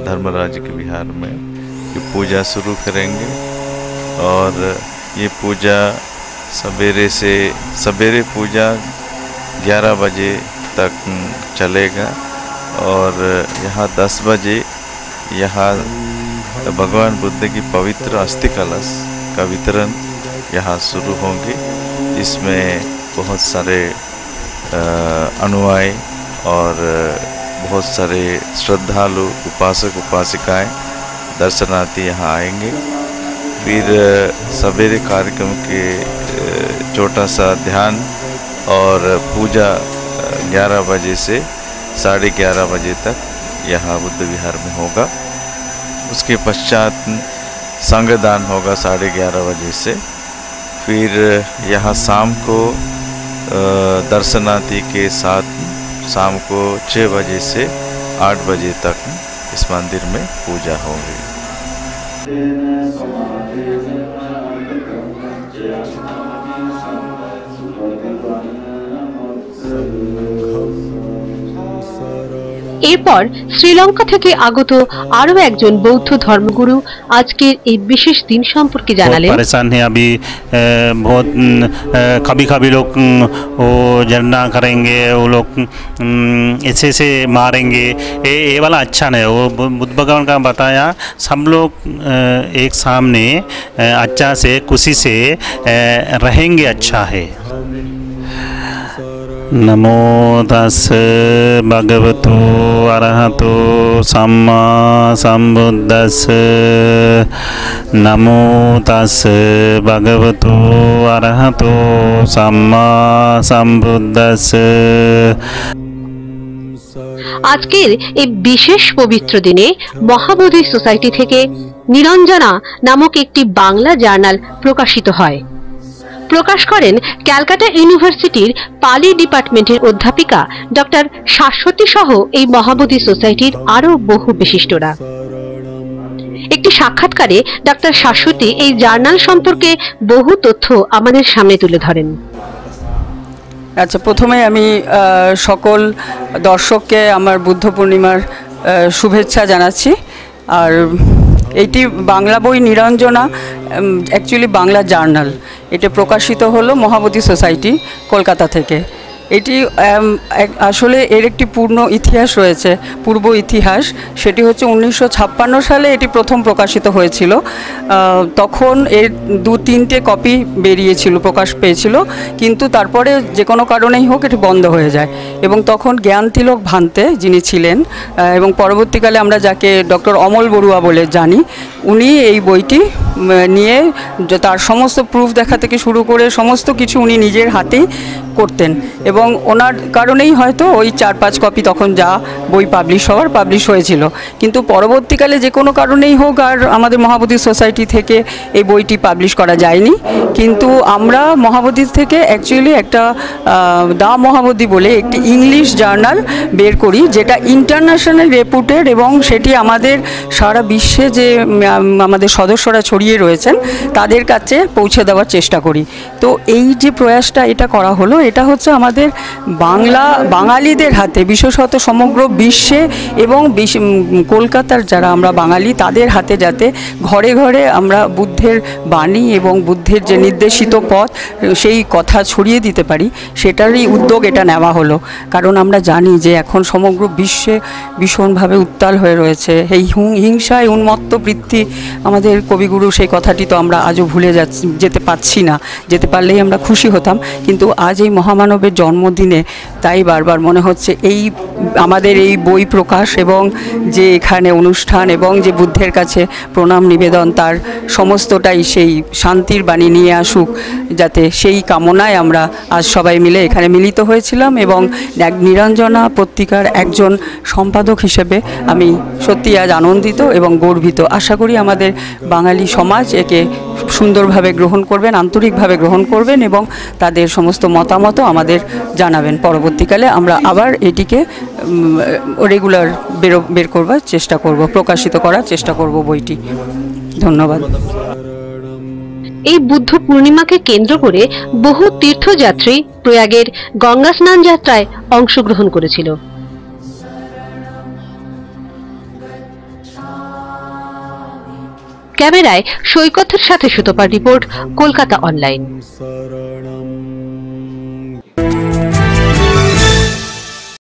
धर्मराज के विहार में ये पूजा शुरू करेंगे। और ये पूजा सवेरे पूजा 11 बजे तक चलेगा और यहाँ 10 बजे यहाँ भगवान बुद्ध की पवित्र अस्थि कलश का वितरण यहाँ शुरू होंगे। इसमें बहुत सारे अनुयायी और बहुत सारे श्रद्धालु उपासक उपासिकाएं दर्शनार्थी यहाँ आएंगे। फिर सवेरे कार्यक्रम के छोटा सा ध्यान और पूजा 11 बजे से 11:30 बजे तक यहाँ बुद्ध विहार में होगा। उसके पश्चात संगदान होगा 11:30 बजे से। फिर यहाँ शाम को दर्शनार्थी के साथ शाम को 6 बजे से 8 बजे तक इस मंदिर में पूजा होगी। এরপর শ্রীলঙ্কা থেকে আগত আরো একজন বৌদ্ধ ধর্মগুরু আজকের এই বিশেষ দিন সম্পর্কে জানালেন। परेशान है अभी बहुत कभी लोग वो झरना करेंगे, वो लोग ऐसे मारेंगे, ये वाला अच्छा नहीं। वो बुद्ध भगवान का बताया सब लोग एक सामने अच्छा से खुशी से रहेंगे, अच्छा है। नमो तस्से भगवतो अरहतो सम्मा सम्बुद्दस्से। नमो तस्से भगवतो अरहतो सम्मा सम्बुद्दस्से। আজকের এই বিশেষ পবিত্র দিনে মহাবোধি সোসাইটি থেকে নিরঞ্জনা নামক একটি বাংলা জার্নাল প্রকাশিত হয়। প্রকাশ করেন ক্যালকাটা ইউনিভার্সিটির পালি ডিপার্টমেন্টের অধ্যাপিকা ডক্টর শাশ্বতী সহ এই মহাবোধি সোসাইটির আরো বহু বিশিষ্টরা। একটি সাক্ষাৎকারে ডক্টর শাশ্বতী এই জার্নাল সম্পর্কে বহু তথ্য আমাদের সামনে তুলে ধরেন। আচ্ছা, প্রথমে আমি সকল দর্শককে আমার বুদ্ধ পূর্ণিমার শুভেচ্ছা জানাচ্ছি। আর এইটি বাংলা বই নিরঞ্জনা অ্যাকচুয়ালি বাংলা জার্নাল। এটা প্রকাশিত হলো মহাবোধি সোসাইটি কলকাতা থেকে। এটি আসলে এর একটি পূর্ব ইতিহাস। সেটি হচ্ছে 1956 সালে এটি প্রথম প্রকাশিত হয়েছিল। তখন এর 2-3টে কপি প্রকাশ পেয়েছিল, কিন্তু তারপরে যে কোনো কারণেই হোক এটি বন্ধ হয়ে যায়। এবং তখন জ্ঞানতিলক ভান্তে যিনি ছিলেন এবং পরবর্তীকালে আমরা যাকে ডক্টর অমল বড়ুয়া বলে জানি, উনি এই বইটি নিয়ে তার সমস্ত প্রুফ দেখা থেকে শুরু করে সমস্ত কিছু উনি নিজের হাতেই করতেন। এবং ওনার কারণেই হয়তো ওই 4-5 কপি তখন যা বই পাবলিশ হয়েছিল। কিন্তু পরবর্তীকালে যে কোনো কারণেই হোক আর আমাদের মহাবোধি সোসাইটি থেকে এই বইটি পাবলিশ করা যায়নি। কিন্তু আমরা মহাবোধি থেকে অ্যাকচুয়ালি একটা দা মহাবোধি বলে একটি ইংলিশ জার্নাল বের করি, যেটা ইন্টারন্যাশনাল রেপুটেড এবং সেটি আমাদের সারা বিশ্বে যে আমাদের সদস্যরা ছড়িয়ে রয়েছেন তাদের কাছে পৌঁছে দেওয়ার চেষ্টা করি। তো এই যে প্রয়াসটা এটা করা হলো, এটা হচ্ছে আমাদের বাঙালিদের হাতে, বিশেষত সমগ্র বিশ্বে এবং কলকাতার যারা আমরা বাঙালি তাদের হাতে, যাতে ঘরে ঘরে আমরা বুদ্ধের বাণী এবং বুদ্ধের যে নির্দেশিত পথ সেই কথা ছড়িয়ে দিতে পারি, সেটারই উদ্যোগ এটা নেওয়া হলো। কারণ আমরা জানি যে এখন সমগ্র বিশ্বে ভীষণভাবে উত্তাল হয়ে রয়েছে এই হিংসায় উন্মত্ত বৃত্তি। আমাদের কবিগুরু সেই কথাটি তো আমরা আজও ভুলে যেতে পারছি না। যেতে পারলেই আমরা খুশি হতাম। কিন্তু আজ এই মহামানবের জন্মদিনে তাই বারবার মনে হচ্ছে আমাদের এই বই প্রকাশ এবং যে এখানে অনুষ্ঠান এবং যে বুদ্ধের কাছে প্রণাম নিবেদন, তার সমস্তটাই সেই শান্তির বাণী নিয়ে আসুক, যাতে সেই কামনায় আমরা আজ সবাই মিলে এখানে মিলিত হয়েছিলাম। এবং নিরঞ্জনা পত্রিকার একজন সম্পাদক হিসেবে আমি সত্যি আজ আনন্দিত এবং গর্বিত। আশা করি আমাদের বাঙালি সমাজ একে সুন্দরভাবে গ্রহণ করবেন, আন্তরিকভাবে গ্রহণ করবেন এবং তাদের সমস্ত মতামতও আমাদের জানাবেন। পরবর্তীকালে আমরা আবার এটিকে রেগুলার বের করবার চেষ্টা করব, প্রকাশিত করার চেষ্টা করব বইটি। ধন্যবাদ। এই বুদ্ধ পূর্ণিমাকে কেন্দ্র করে বহু তীর্থযাত্রী প্রয়াগের গঙ্গা স্নান যাত্রায় অংশগ্রহণ করেছিল। ক্যামেরায় সৈকতের সাথে সুতপার রিপোর্ট, কলকাতা অনলাইন।